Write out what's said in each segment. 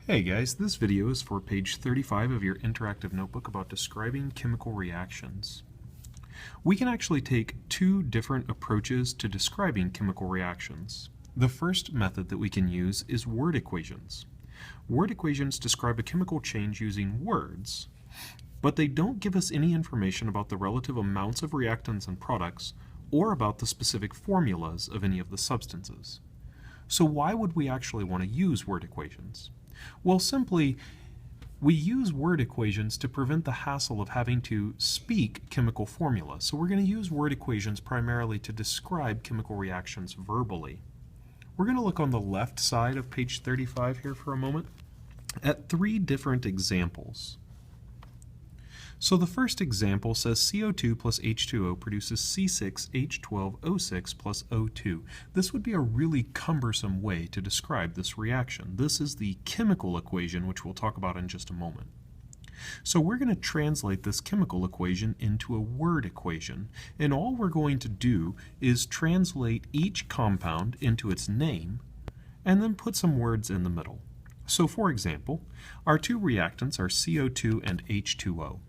Hey guys, this video is for page 35 of your interactive notebook about describing chemical reactions. We can actually take two different approaches to describing chemical reactions. The first method that we can use is word equations. Word equations describe a chemical change using words, but they don't give us any information about the relative amounts of reactants and products or about the specific formulas of any of the substances. So why would we actually want to use word equations? Well, simply, we use word equations to prevent the hassle of having to speak chemical formulas. So we're going to use word equations primarily to describe chemical reactions verbally. We're going to look on the left side of page 35 here for a moment at three different examples. So the first example says CO2 plus H2O produces C6H12O6 plus O2. This would be a really cumbersome way to describe this reaction. This is the chemical equation, which we'll talk about in just a moment. So we're going to translate this chemical equation into a word equation, and all we're going to do is translate each compound into its name and then put some words in the middle. So for example, our two reactants are CO2 and H2O.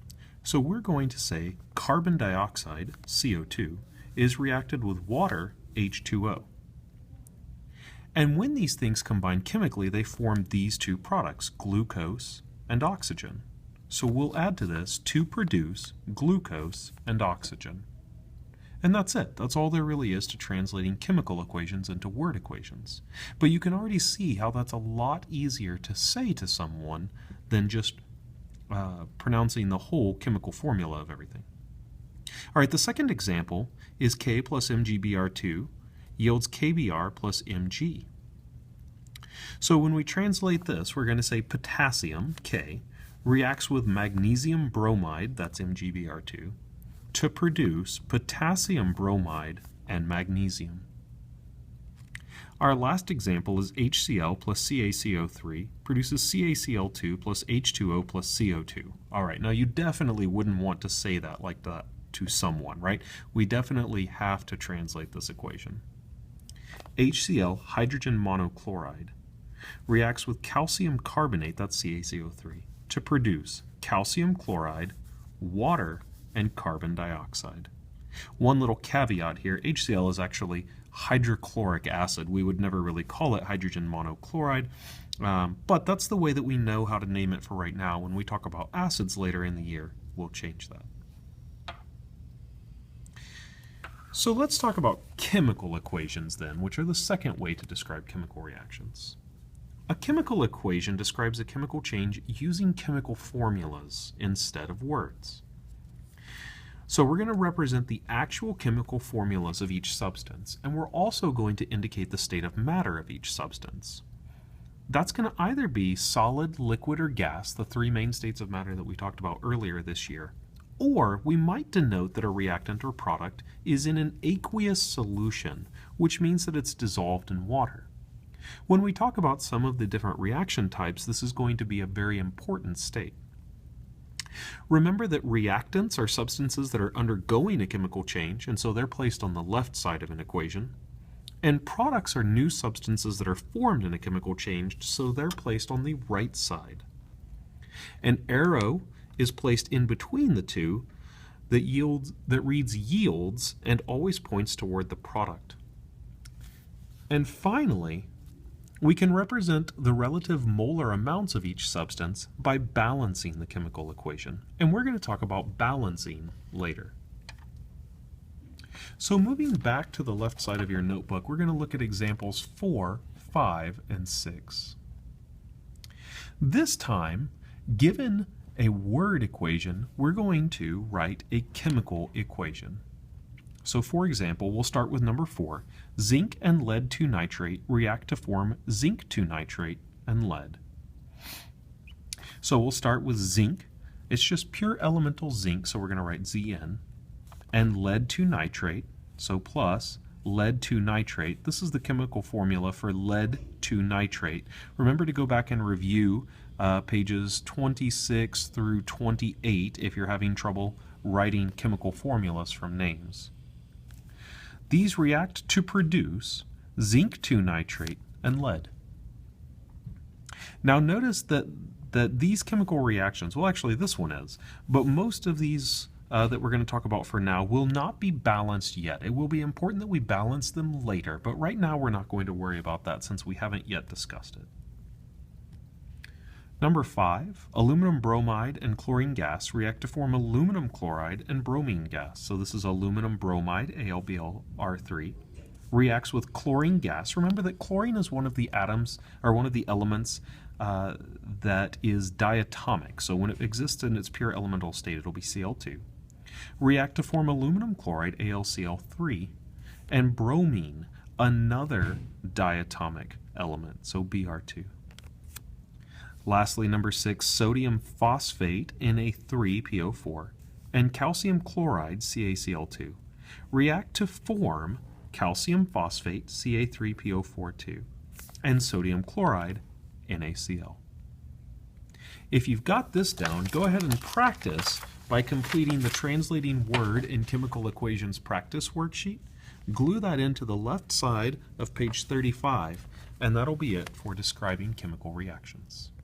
So we're going to say carbon dioxide, CO2, is reacted with water, H2O. And when these things combine chemically, they form these two products, glucose and oxygen. So we'll add to this to produce glucose and oxygen. And that's it. That's all there really is to translating chemical equations into word equations. But you can already see how that's a lot easier to say to someone than just pronouncing the whole chemical formula of everything. All right, the second example is K plus MgBr2 yields KBr plus Mg. So when we translate this, we're going to say potassium, K, reacts with magnesium bromide, that's MgBr2, to produce potassium bromide and magnesium. Our last example is HCl plus CaCO3 produces CaCl2 plus H2O plus CO2. All right, now you definitely wouldn't want to say that like that to someone, right? We definitely have to translate this equation. HCl, hydrogen monochloride, reacts with calcium carbonate, that's CaCO3, to produce calcium chloride, water, and carbon dioxide. One little caveat here, HCl is actually hydrochloric acid. We would never really call it hydrogen monochloride, but that's the way that we know how to name it for right now. When we talk about acids later in the year, we'll change that. So let's talk about chemical equations then, which are the second way to describe chemical reactions. A chemical equation describes a chemical change using chemical formulas instead of words. So we're going to represent the actual chemical formulas of each substance, and we're also going to indicate the state of matter of each substance. That's going to either be solid, liquid, or gas, the three main states of matter that we talked about earlier this year, or we might denote that a reactant or product is in an aqueous solution, which means that it's dissolved in water. When we talk about some of the different reaction types, this is going to be a very important state. Remember that reactants are substances that are undergoing a chemical change, and so they're placed on the left side of an equation. And products are new substances that are formed in a chemical change, so they're placed on the right side. An arrow is placed in between the two that reads yields and always points toward the product. And finally, we can represent the relative molar amounts of each substance by balancing the chemical equation, and we're going to talk about balancing later. So moving back to the left side of your notebook, we're going to look at examples 4, 5, and 6. This time, given a word equation, we're going to write a chemical equation. So for example, we'll start with number 4. Zinc and lead 2 nitrate react to form zinc 2 nitrate and lead. So we'll start with zinc. It's just pure elemental zinc, so we're going to write Zn. And lead 2 nitrate, so plus lead 2 nitrate. This is the chemical formula for lead 2 nitrate. Remember to go back and review pages 26 through 28 if you're having trouble writing chemical formulas from names. These react to produce zinc 2 nitrate and lead. Now notice that these chemical reactions, well actually this one is, but most of these that we're going to talk about for now will not be balanced yet. It will be important that we balance them later, but right now we're not going to worry about that since we haven't yet discussed it. Number 5, aluminum bromide and chlorine gas react to form aluminum chloride and bromine gas. So this is aluminum bromide, AlBr3, reacts with chlorine gas. Remember that chlorine is one of the atoms, or one of the elements that is diatomic. So when it exists in its pure elemental state, it'll be Cl2. React to form aluminum chloride, AlCl3, and bromine, another diatomic element, so Br2. Lastly, number 6, sodium phosphate, Na3PO4, and calcium chloride, CaCl2, react to form calcium phosphate, Ca3PO42, and sodium chloride, NaCl. If you've got this down, go ahead and practice by completing the Translating Word in Chemical Equations practice worksheet. Glue that into the left side of page 35, and that'll be it for describing chemical reactions.